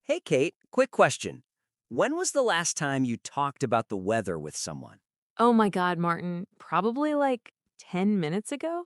Hey, Kate, quick question. When was the last time you talked about the weather with someone? Oh my God, Martin. Probably like 10 minutes ago?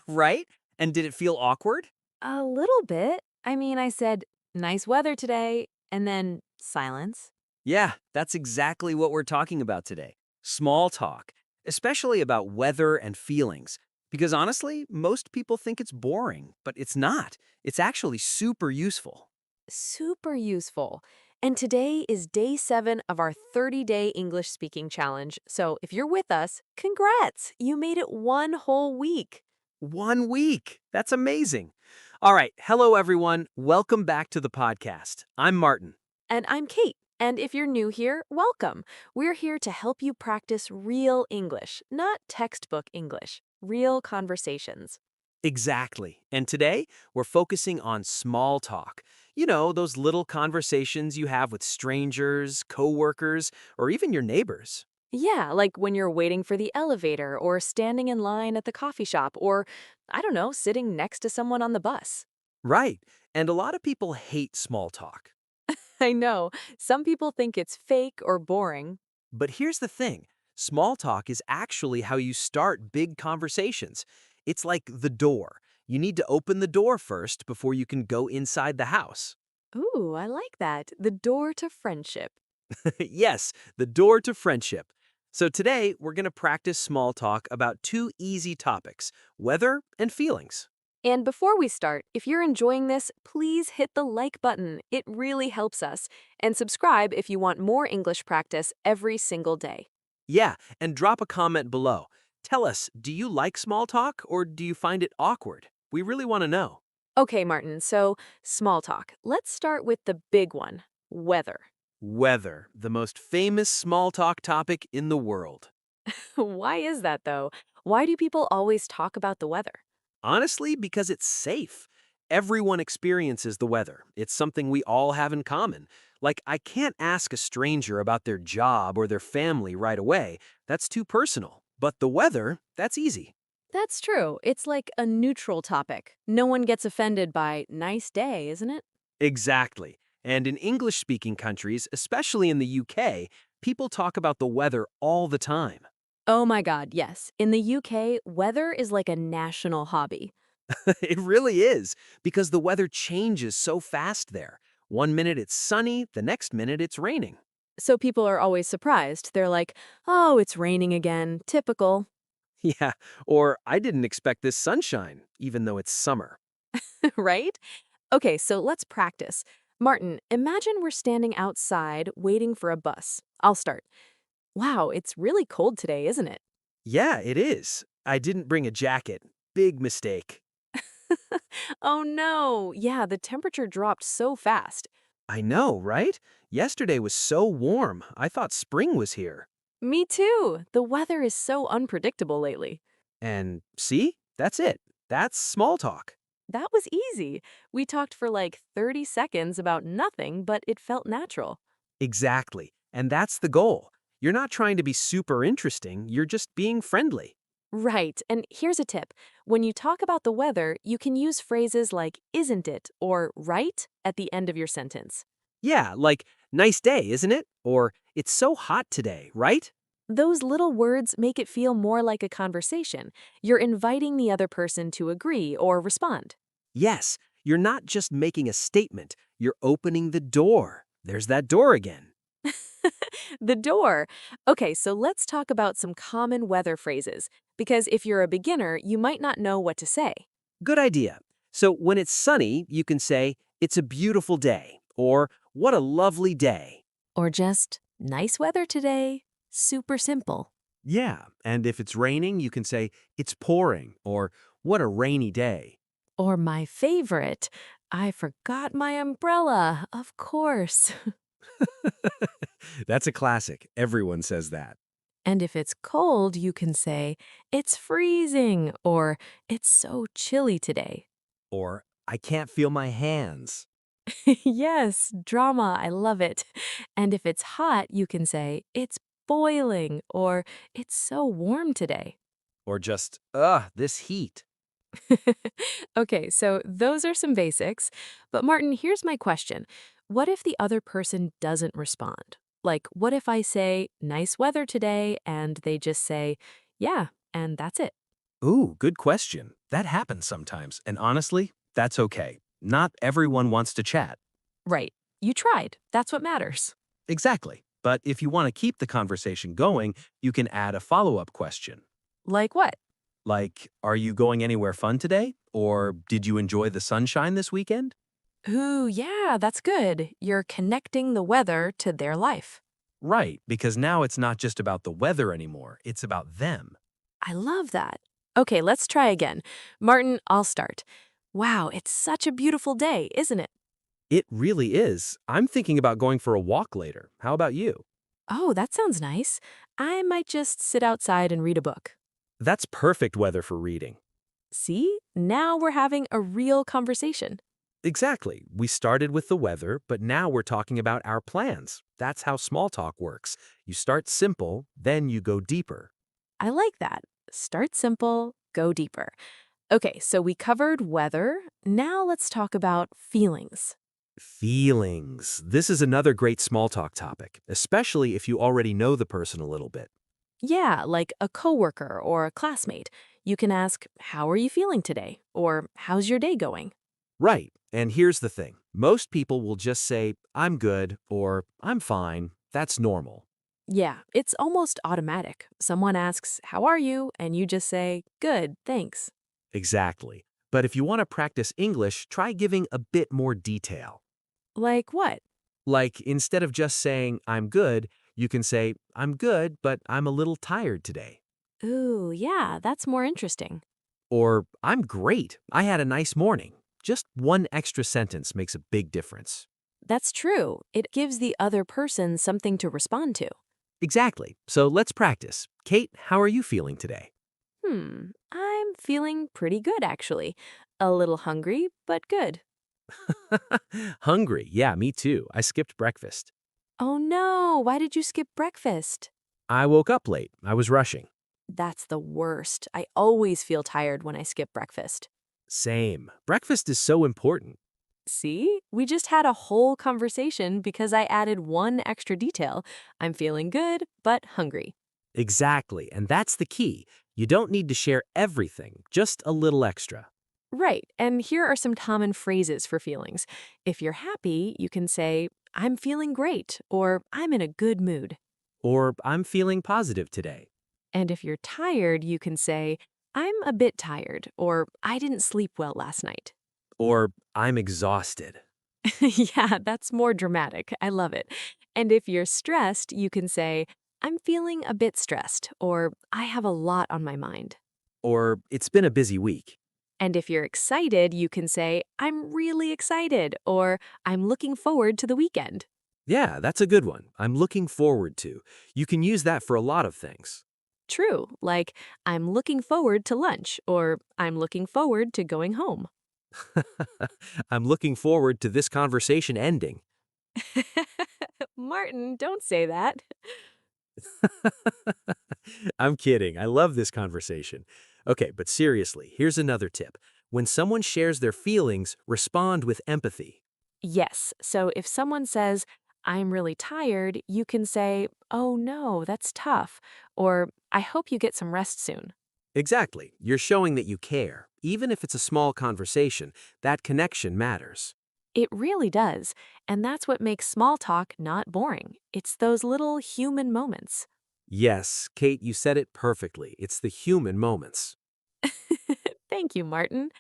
Right? And did it feel awkward? A little bit. I mean, I said, nice weather today, and then silence. Yeah, that's exactly what we're talking about today. Small talk, especially about weather and feelings. Because honestly, most people think it's boring, but it's not. It's actually super useful. Super useful. And today is day 7 of our 30-day English speaking challenge. So if you're with us, congrats! You made it one whole week. 1 week. That's amazing. All right. Hello, everyone. Welcome back to the podcast. I'm Martin. And I'm Kate. And if you're new here, welcome. We're here to help you practice real English, not textbook English, real conversations. Exactly. And today, we're focusing on small talk. You know, those little conversations you have with strangers, coworkers, or even your neighbors. Yeah, like when you're waiting for the elevator or standing in line at the coffee shop or, I don't know, sitting next to someone on the bus. Right. And a lot of people hate small talk. I know, some people think it's fake or boring. But here's the thing, small talk is actually how you start big conversations. It's like the door. You need to open the door first before you can go inside the house. Ooh, I like that. The door to friendship. Yes, the door to friendship. So today, we're going to practice small talk about two easy topics, weather and feelings. And before we start, if you're enjoying this, please hit the like button. It really helps us. And subscribe if you want more English practice every single day. Yeah, and drop a comment below. Tell us, do you like small talk or do you find it awkward? We really want to know. Okay, Martin, so small talk. Let's start with the big one, weather. Weather, the most famous small talk topic in the world. Why is that though? Why do people always talk about the weather? Honestly, because it's safe. Everyone experiences the weather. It's something we all have in common. Like, I can't ask a stranger about their job or their family right away. That's too personal. But the weather, that's easy. That's true. It's like a neutral topic. No one gets offended by nice day, isn't it? Exactly. And in English-speaking countries, especially in the UK, people talk about the weather all the time. Oh my God, yes. In the UK, weather is like a national hobby. It really is, because the weather changes so fast there. One minute it's sunny, the next minute it's raining. So people are always surprised. They're like, oh, it's raining again. Typical. Yeah, or I didn't expect this sunshine, even though it's summer. Right? Okay, so let's practice. Martin, imagine we're standing outside waiting for a bus. I'll start. Wow, it's really cold today, isn't it? Yeah, it is. I didn't bring a jacket. Big mistake. Oh no. Yeah, the temperature dropped so fast. I know, right? Yesterday was so warm. I thought spring was here. Me too. The weather is so unpredictable lately. And see? That's it. That's small talk. That was easy. We talked for like 30 seconds about nothing, but it felt natural. Exactly. And that's the goal. You're not trying to be super interesting, you're just being friendly. Right. And here's a tip. When you talk about the weather, you can use phrases like isn't it or right at the end of your sentence. Yeah, like, nice day, isn't it? Or, it's so hot today, right? Those little words make it feel more like a conversation. You're inviting the other person to agree or respond. Yes, you're not just making a statement, you're opening the door. There's that door again. The door. Okay, so let's talk about some common weather phrases, because if you're a beginner, you might not know what to say. Good idea. So when it's sunny, you can say, it's a beautiful day, or what a lovely day. Or just, nice weather today. Super simple. Yeah, and if it's raining, you can say, it's pouring, or what a rainy day. Or my favorite, I forgot my umbrella, of course. That's a classic. Everyone says that. And if it's cold, you can say, it's freezing, or it's so chilly today. Or, I can't feel my hands. Yes, drama, I love it. And if it's hot, you can say, it's boiling, or it's so warm today. Or just, this heat. Okay, so those are some basics. But Martin, here's my question. What if the other person doesn't respond? Like, what if I say, nice weather today, and they just say, yeah, and that's it? Ooh, good question. That happens sometimes, and honestly, that's okay. Not everyone wants to chat. Right. You tried. That's what matters. Exactly. But if you want to keep the conversation going, you can add a follow-up question. Like what? Like, are you going anywhere fun today? Or did you enjoy the sunshine this weekend? Ooh, yeah, that's good. You're connecting the weather to their life. Right, because now it's not just about the weather anymore, it's about them. I love that. Okay, let's try again. Martin, I'll start. Wow, it's such a beautiful day, isn't it? It really is. I'm thinking about going for a walk later. How about you? Oh, that sounds nice. I might just sit outside and read a book. That's perfect weather for reading. See? Now we're having a real conversation. Exactly. We started with the weather, but now we're talking about our plans. That's how small talk works. You start simple, then you go deeper. I like that. Start simple, go deeper. Okay, so we covered weather. Now let's talk about feelings. Feelings. This is another great small talk topic, especially if you already know the person a little bit. Yeah, like a coworker or a classmate. You can ask, how are you feeling today? Or how's your day going? Right. And here's the thing. Most people will just say, I'm good, or I'm fine. That's normal. Yeah, it's almost automatic. Someone asks, how are you? And you just say, good, thanks. Exactly. But if you want to practice English, try giving a bit more detail. Like what? Like, instead of just saying, I'm good, you can say, I'm good, but I'm a little tired today. Ooh, yeah, that's more interesting. Or, I'm great. I had a nice morning. Just one extra sentence makes a big difference. That's true. It gives the other person something to respond to. Exactly. So let's practice. Kate, how are you feeling today? I'm feeling pretty good actually. A little hungry, but good. Hungry. Yeah, me too. I skipped breakfast. Oh no, why did you skip breakfast? I woke up late. I was rushing. That's the worst. I always feel tired when I skip breakfast. Same. Breakfast is so important. See? We just had a whole conversation because I added one extra detail. I'm feeling good, but hungry. Exactly. And that's the key. You don't need to share everything, just a little extra. Right, and here are some common phrases for feelings. If you're happy, you can say, I'm feeling great, or I'm in a good mood. Or, I'm feeling positive today. And if you're tired, you can say, I'm a bit tired, or I didn't sleep well last night. Or, I'm exhausted. Yeah, that's more dramatic. I love it. And if you're stressed, you can say, I'm feeling a bit stressed, or I have a lot on my mind. Or, it's been a busy week. And if you're excited, you can say, I'm really excited, or I'm looking forward to the weekend. Yeah, that's a good one. I'm looking forward to. You can use that for a lot of things. True, like, I'm looking forward to lunch, or I'm looking forward to going home. I'm looking forward to this conversation ending. Martin, don't say that. I'm kidding. I love this conversation. Okay, but seriously, here's another tip. When someone shares their feelings, respond with empathy. Yes, so if someone says, I'm really tired, you can say, oh no, that's tough, or I hope you get some rest soon. Exactly. You're showing that you care. Even if it's a small conversation, that connection matters. It really does, and that's what makes small talk not boring. It's those little human moments. Yes, Kate, you said it perfectly. It's the human moments. Thank you, Martin.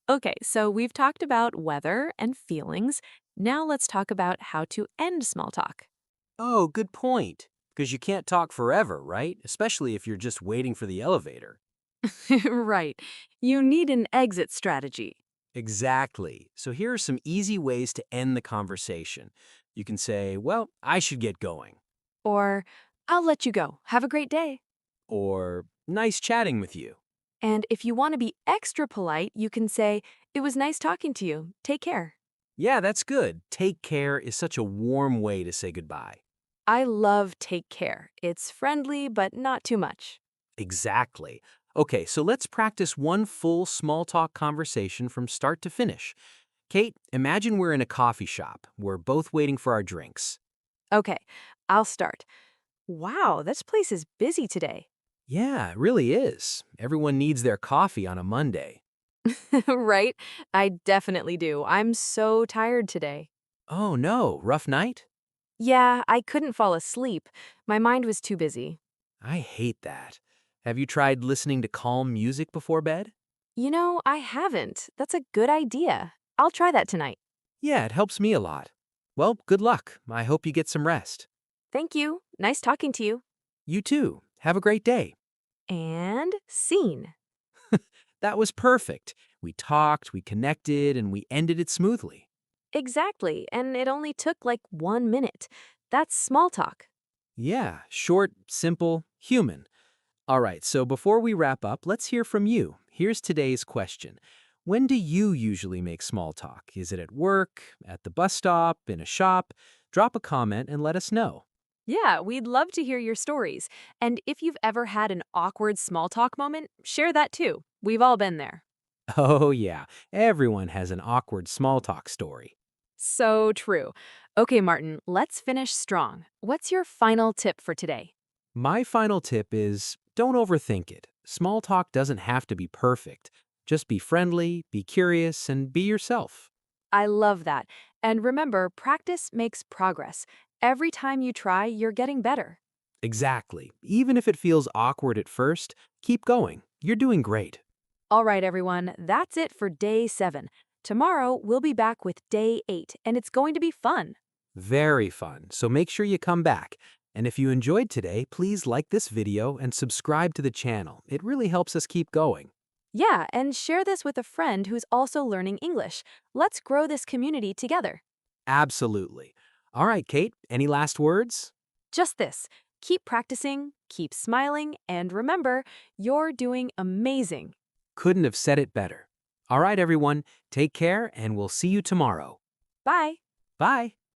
Okay, so we've talked about weather and feelings. Now let's talk about how to end small talk. Oh, good point. Because you can't talk forever, right? Especially if you're just waiting for the elevator. Right. You need an exit strategy. Exactly. So here are some easy ways to end the conversation. You can say, well, I should get going. Or, I'll let you go. Have a great day. Or, nice chatting with you. And if you want to be extra polite, you can say, it was nice talking to you. Take care. Yeah, that's good. Take care is such a warm way to say goodbye. I love take care. It's friendly, but not too much. Exactly. Okay, so let's practice one full small talk conversation from start to finish. Kate, imagine we're in a coffee shop. We're both waiting for our drinks. Okay, I'll start. Wow, this place is busy today. Yeah, it really is. Everyone needs their coffee on a Monday. Right? I definitely do. I'm so tired today. Oh no, rough night? Yeah, I couldn't fall asleep. My mind was too busy. I hate that. Have you tried listening to calm music before bed? I haven't. That's a good idea. I'll try that tonight. Yeah, it helps me a lot. Well, good luck. I hope you get some rest. Thank you. Nice talking to you. You too. Have a great day. And scene. That was perfect. We talked, we connected, and we ended it smoothly. Exactly, and it only took like 1 minute. That's small talk. Yeah, short, simple, human. All right, so before we wrap up, let's hear from you. Here's today's question. When do you usually make small talk? Is it at work, at the bus stop, in a shop? Drop a comment and let us know. Yeah, we'd love to hear your stories. And if you've ever had an awkward small talk moment, share that too. We've all been there. Oh, yeah, everyone has an awkward small talk story. So true. Okay, Martin, let's finish strong. What's your final tip for today? My final tip is don't overthink it. Small talk doesn't have to be perfect. Just be friendly, be curious, and be yourself. I love that. And remember, practice makes progress. Every time you try, you're getting better. Exactly. Even if it feels awkward at first, keep going. You're doing great. All right, everyone, that's it for day 7. Tomorrow, we'll be back with day 8, and it's going to be fun. Very fun, so make sure you come back. And if you enjoyed today, please like this video and subscribe to the channel. It really helps us keep going. Yeah, and share this with a friend who's also learning English. Let's grow this community together. Absolutely. All right, Kate, any last words? Just this. Keep practicing, keep smiling, and remember, you're doing amazing. Couldn't have said it better. All right, everyone, take care and we'll see you tomorrow. Bye. Bye.